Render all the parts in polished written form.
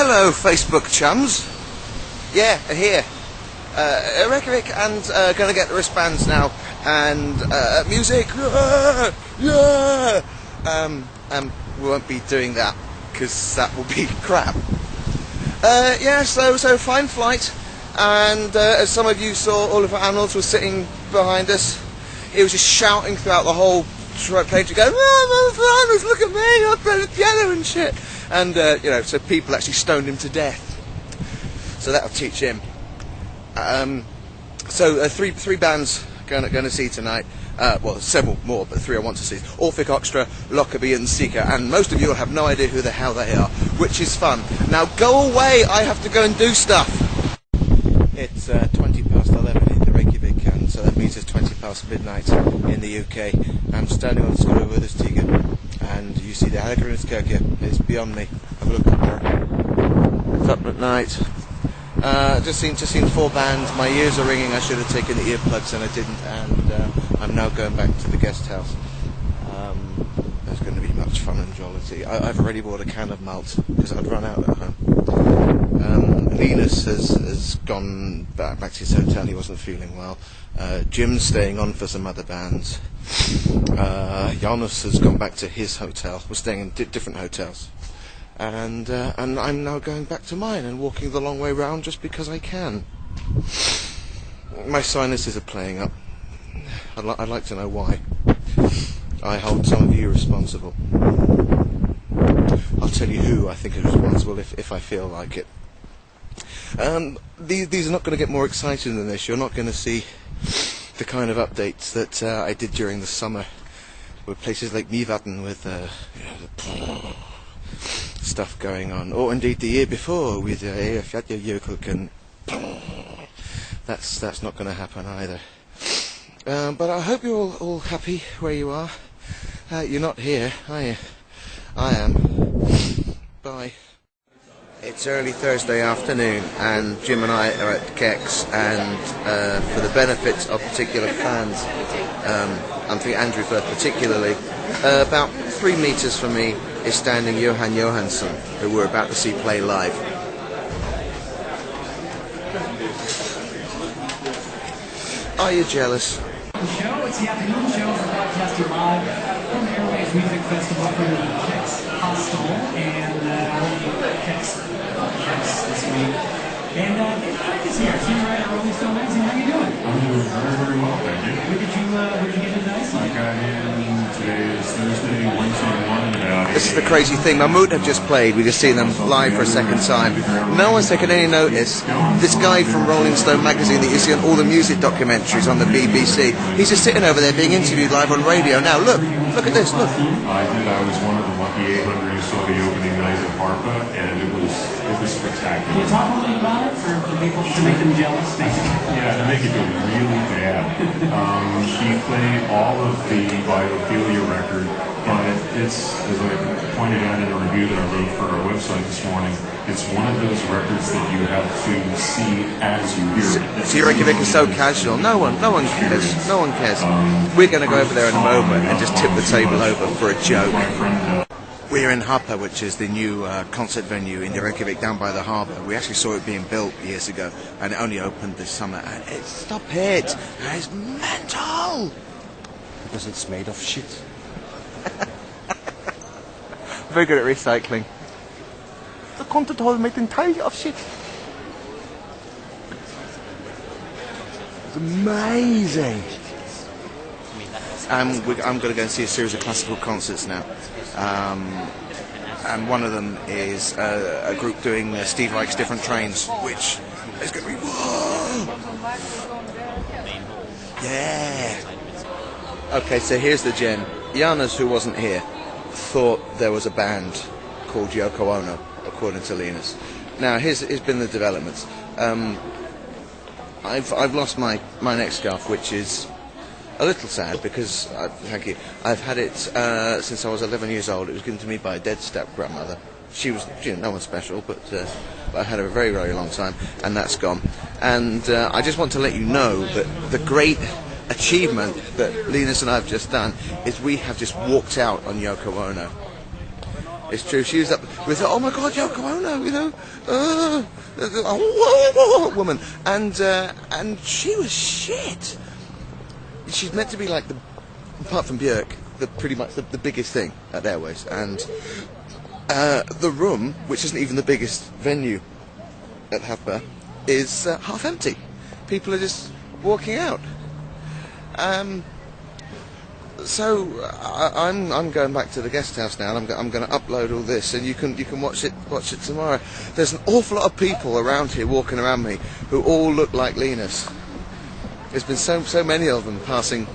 Hello, Facebook chums. Yeah, here. Reykjavik, and gonna get the wristbands now, and music. Yeah. We won't be doing that because that will be crap. Yeah, so fine flight, and as some of you saw, Oliver Arnold was sitting behind us. He was just shouting throughout the whole plane to go, "Oh, Arnold, look at me! I'm playing the piano and shit." And you know, so people actually stoned him to death. So that'll teach him. So three bands going to see tonight. Well, several more, but three I want to see. Orphic Orchestra, Lockerbie and Seeker, and most of you will have no idea who the hell they are, which is fun. Now go away, I have to go and do stuff. It's 11:20 in the Reykjavik, and so that means it's 20 past midnight in the UK. I'm standing on the Skrúður with this Tiger, and you see the Hallgrímskirkja is beyond me. Have a look up there. It's up at night. Just seen four bands. My ears are ringing. I should have taken the earplugs and I didn't, and I'm now going back to the guest house. There's going to be much fun and jollity. I've already bought a can of malt because I'd run out at home. Linus has gone back to his hotel. He wasn't feeling well. Jim's staying on for some other bands. Janus has gone back to his hotel. We're staying in different hotels. And I'm now going back to mine and walking the long way round just because I can. My sinuses are playing up. I'd like to know why. I hold some of you responsible. I'll tell you who I think is responsible if I feel like it. These are not going to get more exciting than this. You're not going to see the kind of updates that I did during the summer with places like Mývatn with stuff going on, or indeed the year before with Eyjafjallajökull, and that's not going to happen either. But I hope you're all happy where you are. You're not here, are you? I am. Bye. It's early Thursday afternoon, and Jim and I are at Kex, and for the benefit of particular fans, I'm thinking Andrew Firth particularly, about 3 meters from me is standing Johan Johansson, who we're about to see play live. Are you jealous? Show. It's the afternoon show. We're broadcasting live from the Airways Music Festival from the Kex Hostel and Kex this week. And Frank is here, senior writer at Rolling Stone magazine. How you doing? I'm doing very, very well, thank you. Where did you get in nice? I got in, today is Thursday, Wednesday morning. This is the crazy thing. Mahmood have just played. We just seen them live for a second time. No one's taken any notice. This guy from Rolling Stone magazine that you see on all the music documentaries on the BBC, he's just sitting over there being interviewed live on radio. Now look at this, look. I was one of the lucky 800 who saw the opening night at Harpa, and it was spectacular. Can you talk a little bit about it for people to make them jealous, basically? Yeah, to make it go really bad. He played all of the Biophilia record, but it's, as I pointed out in a review that I wrote for our website this morning, it's one of those records that you have to see as you hear it. So Reykjavik is so casual. No one cares. No one cares. We're going to go over there in a moment and just tip the table over for a joke. We're in Harpa, which is the new concert venue in Reykjavik down by the harbour. We actually saw it being built years ago, and it only opened this summer. And stop it! It's mental! Because it's made of shit. Very good at recycling. The content hall made entirely of shit. It's amazing. I'm going to go and see a series of classical concerts now. And one of them is a group doing Steve Reich's Different Trains, which is going to be... Whoa! Yeah! Okay, so here's the gem. Janus, who wasn't here, thought there was a band called Yoko Ono, according to Linus. Now, here's been the developments. I've lost my neck scarf, which is a little sad because, thank you, I've had it since I was 11 years old. It was given to me by a dead step-grandmother. She was, no one special, but I had her a very, very long time, and that's gone. And I just want to let you know that the great achievement that Linus and I have just done is we have just walked out on Yoko Ono. It's true. She was up with, oh my God, Yoko Ono, you know, woman, and she was shit. She's meant to be like apart from Björk, pretty much the biggest thing at Airways, and the room, which isn't even the biggest venue at Happer, is half empty. People are just walking out. So I'm going back to the guest house now, and I'm going to upload all this, and you can watch it tomorrow. There's an awful lot of people around here walking around me who all look like Linus. There's been so many of them passing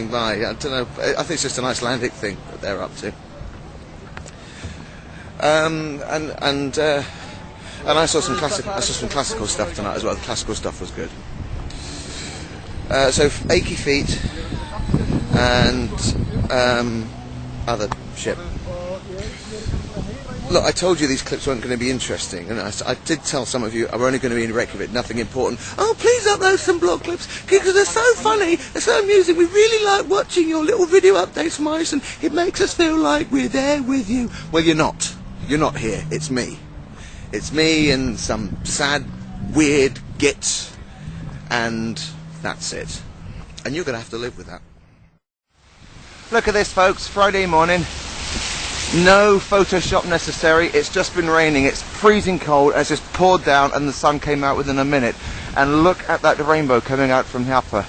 by. I don't know. I think it's just an Icelandic thing that they're up to. And I saw some classical stuff tonight as well. The classical stuff was good. So achy feet and other shit. Look, I told you these clips weren't going to be interesting, and I did tell some of you I'm only going to be in Reykjavik, nothing important. Oh, please upload some blog clips, because they're so funny, they're so amusing. We really like watching your little video updates from Iceland. It makes us feel like we're there with you. Well, you're not. You're not here. It's me. It's me and some sad, weird gits, and that's it. And you're going to have to live with that. Look at this, folks. Friday morning. No Photoshop necessary. It's just been raining. It's freezing cold. It's just poured down, and the sun came out within a minute. And look at that rainbow coming out from the upper.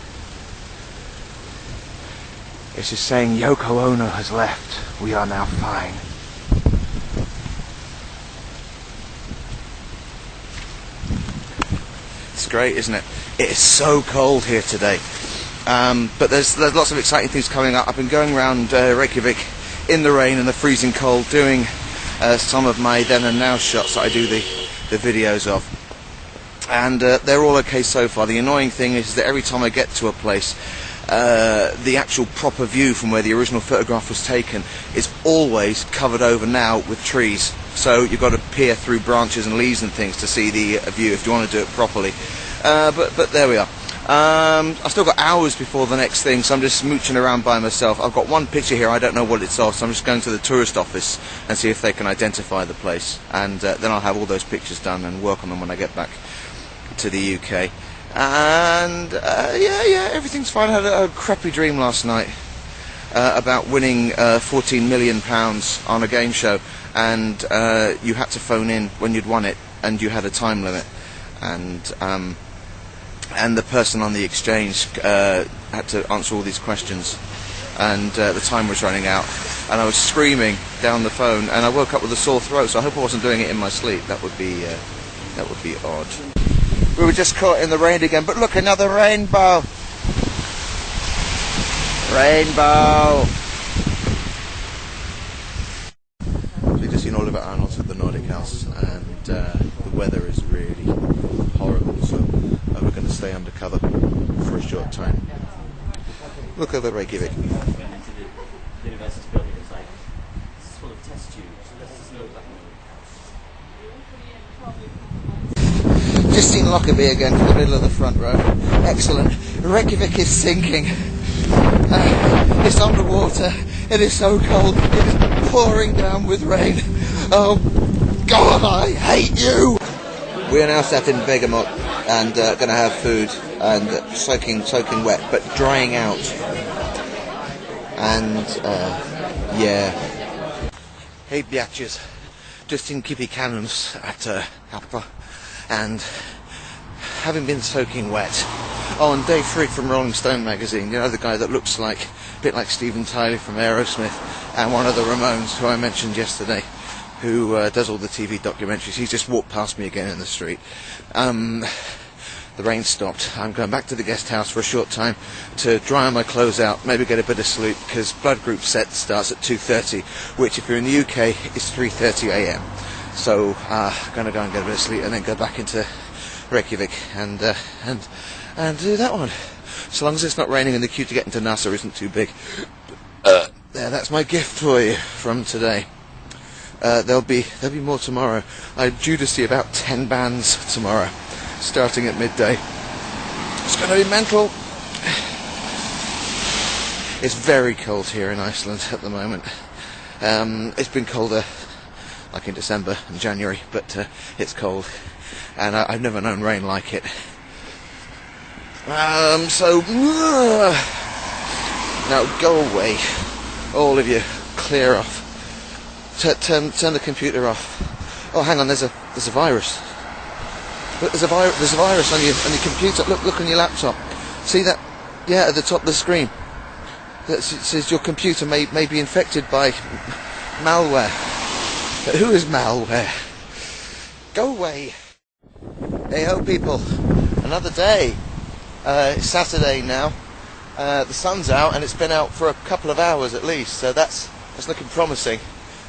It's just saying Yoko Ono has left. We are now fine. It's great, isn't it? It is so cold here today. But there's lots of exciting things coming up. I've been going around Reykjavik in the rain and the freezing cold, doing some of my then and now shots that I do the videos of, and they're all okay so far. The annoying thing is that every time I get to a place, the actual proper view from where the original photograph was taken is always covered over now with trees, so you've got to peer through branches and leaves and things to see the view if you want to do it properly. But there we are. I've still got hours before the next thing, so I'm just mooching around by myself. I've got one picture here, I don't know what it's of, so I'm just going to the tourist office and see if they can identify the place, and then I'll have all those pictures done and work on them when I get back to the UK. And yeah, everything's fine. I had a crappy dream last night about winning £14 million on a game show, and you had to phone in when you'd won it, and you had a time limit, and the person on the exchange had to answer all these questions, and the time was running out, and I was screaming down the phone, and I woke up with a sore throat, so I hope I wasn't doing it in my sleep. That would be odd. We were just caught in the rain again, but look, another rainbow! Rainbow! We've just seen Oliver Arnold at the Nordic House, and the weather is really horrible, so we're going to stay undercover for a short time. Look over Reykjavik. Just seen Lockerbie again from the middle of the front row. Excellent. Reykjavik is sinking. It's underwater. It is so cold. It is pouring down with rain. Oh God, I hate you! We are now sat in Vegamot and going to have food and soaking wet, but drying out. And yeah. Hey biatches, just in Kippy Cannons at Happa, and having been soaking wet. Oh, and Dave Frigg from Rolling Stone magazine, you know, the guy that looks like a bit like Steven Tyler from Aerosmith, and one of the Ramones who I mentioned yesterday, who does all the TV documentaries. He's just walked past me again in the street. The rain stopped. I'm going back to the guest house for a short time to dry my clothes out, maybe get a bit of sleep, because blood group set starts at 2:30, which if you're in the UK is 3:30 AM. So I'm going to go and get a bit of sleep and then go back into Reykjavik and do that one. So long as it's not raining and the queue to get into NASA isn't too big. There, that's my gift for you from today. There'll be more tomorrow. I'm due to see about 10 bands tomorrow, starting at midday. It's going to be mental. It's very cold here in Iceland at the moment. It's been colder like in December and January, but it's cold, and I've never known rain like it. Now go away, all of you, clear off. Turn the computer off. Oh, hang on, there's a virus. Look, there's a virus on your computer. Look on your laptop. See that? Yeah, at the top of the screen. It says your computer may be infected by malware. But who is malware? Go away. Hey ho, people. Another day. It's Saturday now. The sun's out, and it's been out for a couple of hours at least, so that's looking promising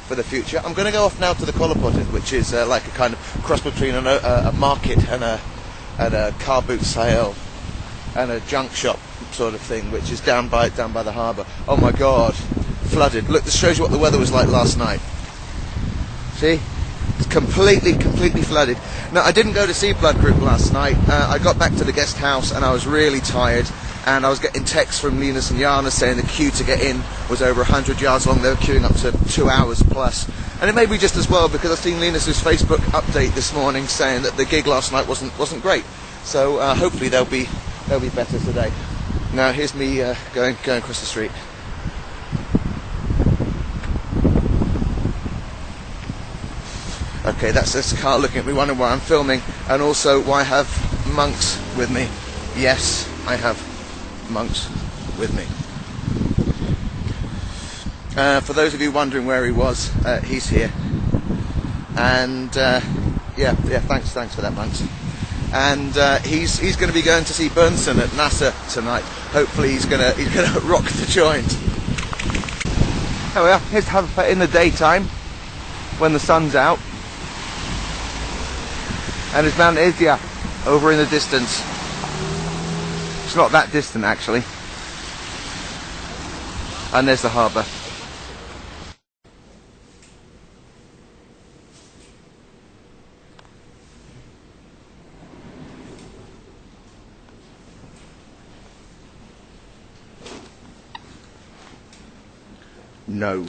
for the future. I'm going to go off now to the Kolopotted, which is like a kind of cross between a market and a car boot sale and a junk shop sort of thing, which is down by the harbour. Oh my God, flooded! Look, this shows you what the weather was like last night. See, it's completely flooded. Now, I didn't go to see Blood Group last night. I got back to the guest house and I was really tired. And I was getting texts from Linus and Jana saying the queue to get in was over 100 yards long. They were queuing up to 2 hours plus. And it may be just as well, because I've seen Linus's Facebook update this morning saying that the gig last night wasn't great. So hopefully they'll be better today. Now here's me going across the street. Okay, that's this car looking at me, wondering why I'm filming, and also why I have monks with me. Yes, I have monks with me. For those of you wondering where he was, he's here. And yeah, thanks for that, monks. And he's going to be going to see Bernson at NASA tonight. Hopefully he's gonna rock the joint. There we are. Here's Haverford in the daytime when the sun's out. And there's Mount Isia over in the distance. It's not that distant actually. And there's the harbour. No.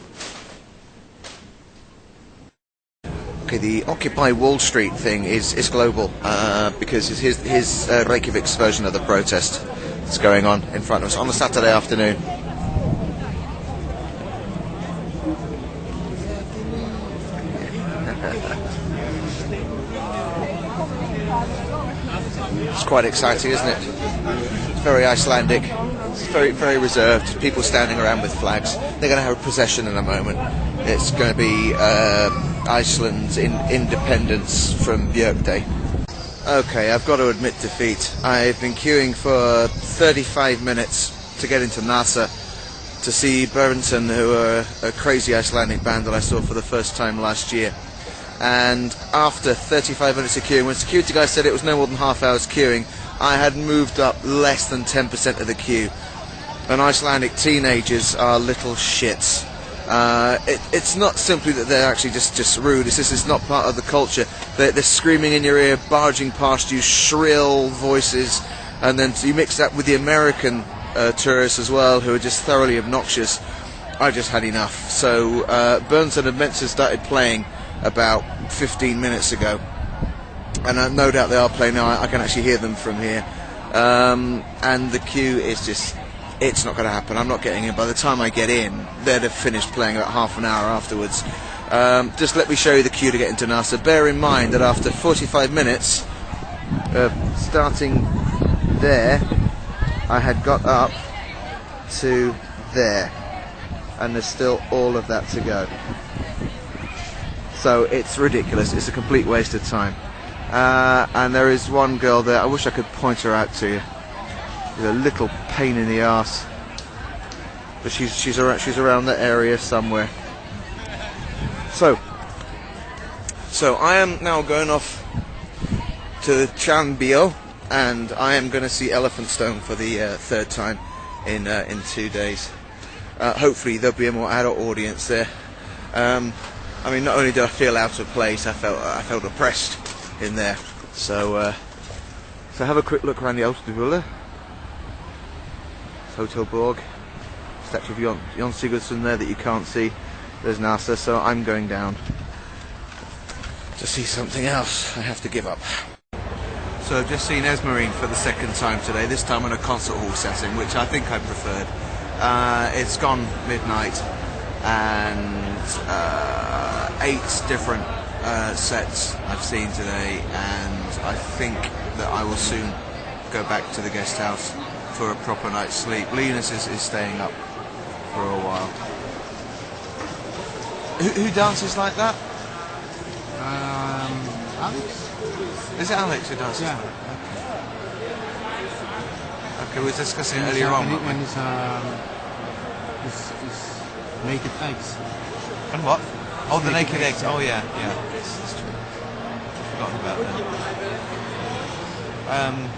Okay, the Occupy Wall Street thing is global because it's his Reykjavik's version of the protest that's going on in front of us on a Saturday afternoon. It's quite exciting, isn't it? It's very Icelandic. It's very reserved. People standing around with flags. They're going to have a procession in a moment. It's going to be Iceland's independence from Björk Day. Okay, I've got to admit defeat. I've been queuing for 35 minutes to get into NASA to see Bernson, who are a crazy Icelandic band that I saw for the first time last year. And after 35 minutes of queuing, when security guy said it was no more than half hour's queuing, I had moved up less than 10% of the queue. And Icelandic teenagers are little shits. It's not simply that they're actually just rude, it's just it's not part of the culture. They're screaming in your ear, barging past you, shrill voices, and then you mix that with the American tourists as well, who are just thoroughly obnoxious. I just had enough. So Bernson had meant to have started playing about 15 minutes ago, and no doubt they are playing now. I can actually hear them from here, and the queue is just, it's not going to happen. I'm not getting in. By the time I get in, they'd have finished playing about half an hour afterwards. Just let me show you the queue to get into NASA. Bear in mind that after 45 minutes starting there, I had got up to there, and there's still all of that to go. So it's ridiculous. It's a complete waste of time. And there is one girl there. I wish I could point her out to you. She's a little pain in the arse, but she's around that area somewhere. So I am now going off to Chanbio, and I am going to see Elephant Stone for the third time in 2 days. Hopefully there'll be a more adult audience there. I mean, not only did I feel out of place, I felt oppressed in there. So have a quick look around the Osterwille. Hotel Borg, statue of Jon Sigurdsson there that you can't see. There's NASA, so I'm going down. to see something else, I have to give up. So I've just seen Esmerine for the second time today, this time in a concert hall setting, which I think I preferred. It's gone midnight, and 8 different sets I've seen today, and I think that I will soon go back to the guest house for a proper night's sleep. Linus is staying up for a while. Who dances like that? Alex? Is it Alex who does? Yeah. Okay, we were discussing it earlier on. And his naked eggs. And what? Oh, the naked eggs. Oh, yeah. That's true. Forgotten about that.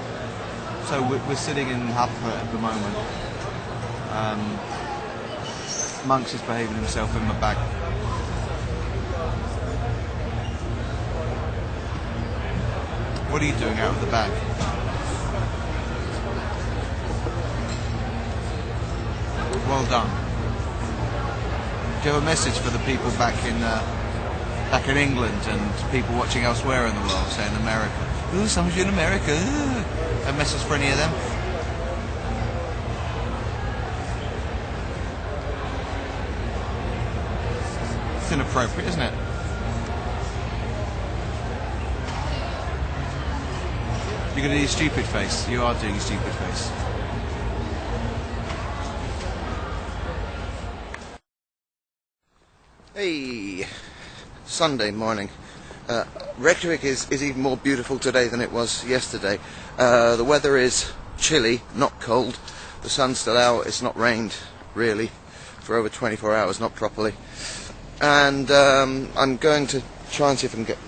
So we're sitting in Haffa at the moment. Monks is behaving himself in my bag. What are you doing out of the bag? Well done. Do you have a message for the people back in England and people watching elsewhere in the world, say in America? Ooh, some of you in America. Ooh. A message for any of them? It's inappropriate, isn't it? You're going to do your stupid face. You are doing your stupid face. Hey, Sunday morning. Reykjavik is even more beautiful today than it was yesterday. The weather is chilly, not cold. The sun's still out. It's not rained, really, for over 24 hours, not properly. And I'm going to try and see if I can get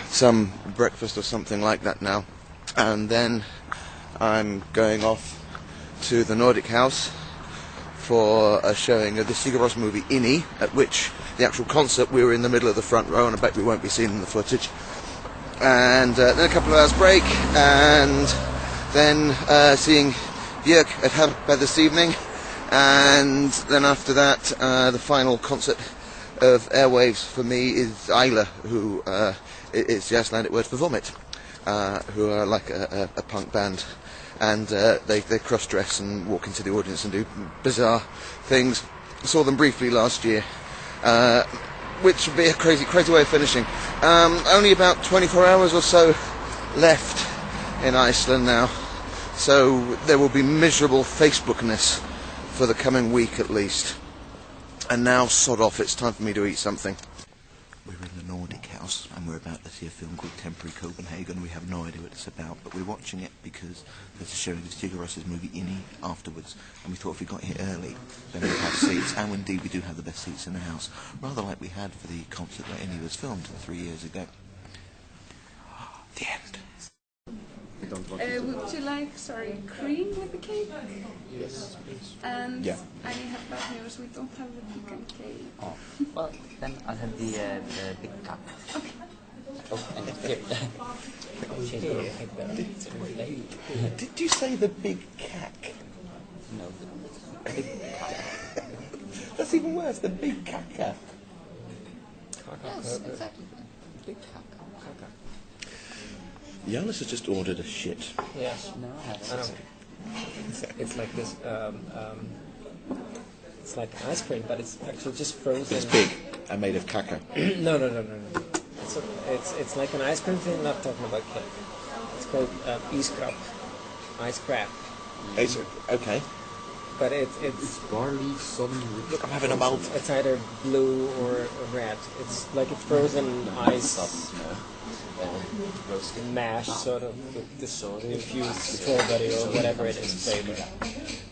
some breakfast or something like that now. And then I'm going off to the Nordic House for a showing of the Sigur Rós movie Inni, at which the actual concert we were in the middle of the front row, and I bet we won't be seeing the footage. And then a couple of hours break, and then seeing Björk at Hampa this evening, and then after that the final concert of Airwaves for me is Isla, who is the Icelandic word for vomit, who are like a punk band. And they cross-dress and walk into the audience and do bizarre things. I saw them briefly last year, which would be a crazy way of finishing. Only about 24 hours or so left in Iceland now, so there will be miserable Facebookness for the coming week at least. And now, sod off, it's time for me to eat something. We're in the Nordic House, and we're about to see a film called Temporary Copenhagen. We have no idea what it's about, but we're watching it because there's a showing of Sigur Rós's movie Inni afterwards, and we thought if we got here early, then we'd have seats, and indeed we do have the best seats in the house, rather like we had for the concert where Inni was filmed 3 years ago. The end. Would you like, cream with the cake? Yes, please. And Yeah. I have bad news, we don't have the pecan cake. Oh, well, then I'll have the big cup. Okay. Oh, and here. Did you say the big cack? No, the big cup. That's even worse, the big caca. Yes, exactly. Big cup. Jonas has just ordered a shit. Yes. No, I know. It's like this. It's like ice cream, but it's actually just frozen. It's big and made of caca. No. It's like an ice cream thing. I'm not talking about cake. It's called iskrap, ice crab. Okay. But it's Barley, sun. Look, I'm having a mouth. It's either blue or red. It's like a frozen ice mash, sort of, with this infused strawberry or whatever it is flavor.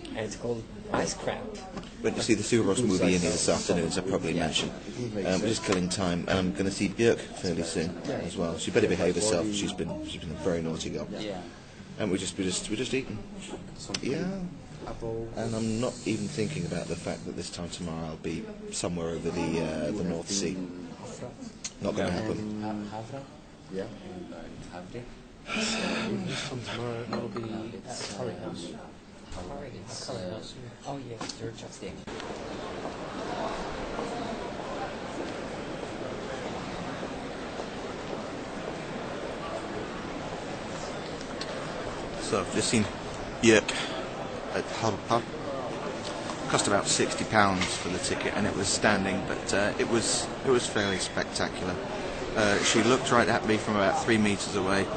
And it's called ice crab. Went to see the Sigur Rós movie Inni this afternoon, as I probably mentioned. We're just killing time, and I'm going to see Björk fairly soon as well. She better behave herself. She's been a very naughty girl. Yeah. And we're just eating. Yeah. And I'm not even thinking about the fact that this time tomorrow I'll be somewhere over the North Sea. Not going to happen. Havra? Yeah. Havre? This time tomorrow it'll be at Curry House. It's, oh yeah, you're just in. So I've just seen Yerk at Huddle Pub. Cost about £60 for the ticket, and it was standing, but it was fairly spectacular. She looked right at me from about 3 meters away,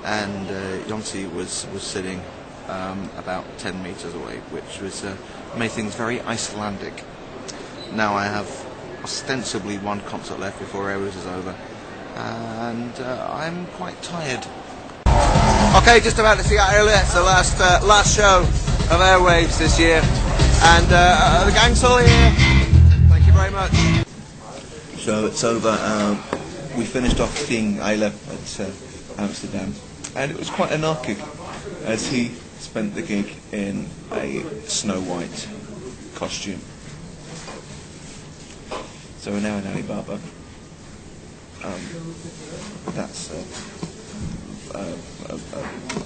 and Yonsi was sitting about 10 meters away, which was made things very Icelandic. Now I have ostensibly one concert left before Airways is over, and I'm quite tired. Okay, just about to see ICELAND. It's the last show of Airwaves this year, and the gang's all here. Thank you very much. So it's over. We finished off seeing ICELAND at Amsterdam, and it was quite a narc gig, as he spent the gig in a Snow White costume. So we're now in Alibaba. That's a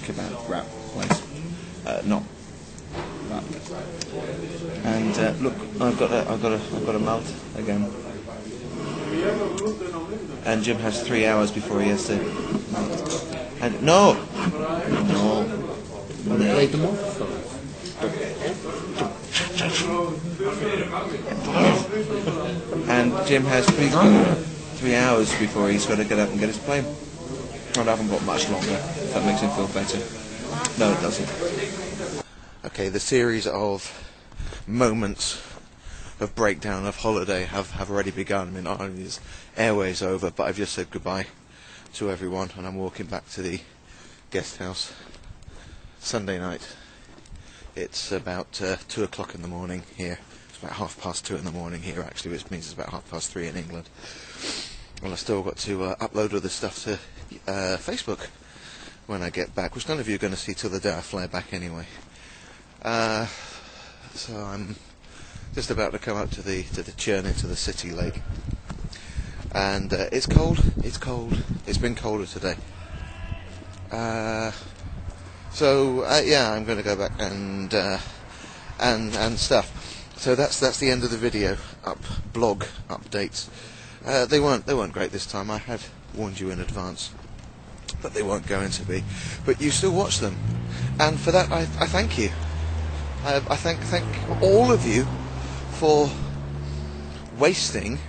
kebab wrap place. Not that. And look, I've got a malt again. And Jim has 3 hours before he has to. And no. Play the microphone. And Jim has 3 hours before he's got to get up and get his plane. I haven't got much longer, if that makes him feel better. No, it doesn't. Okay, the series of moments of breakdown of holiday have already begun. I mean, not only is Airways over, but I've just said goodbye to everyone, and I'm walking back to the guest house. Sunday night. It's about 2 o'clock in the morning here. It's about 2:30 in the morning here, actually, which means it's about 3:30 in England. Well, I've still got to upload all this stuff to Facebook when I get back, which none of you are going to see till the day I fly back anyway. So I'm just about to come up to the churn into the city lake, and it's cold. It's been colder today. So yeah, I'm going to go back and stuff. So that's the end of the video blog updates. They weren't great this time. I had warned you in advance, but they weren't going to be. But you still watch them, and for that I thank you. I thank all of you for wasting.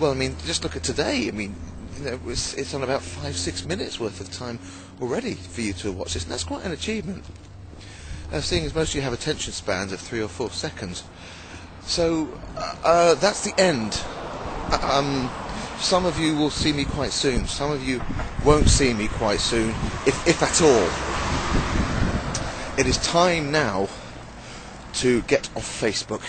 Well, I mean, just look at today. I mean, you know, it's on about 5-6 minutes worth of time already for you to watch this, and that's quite an achievement. Seeing as most of you have attention spans of 3 or 4 seconds. So that's the end. Some of you will see me quite soon. Some of you won't see me quite soon, if at all. It is time now to get off Facebook.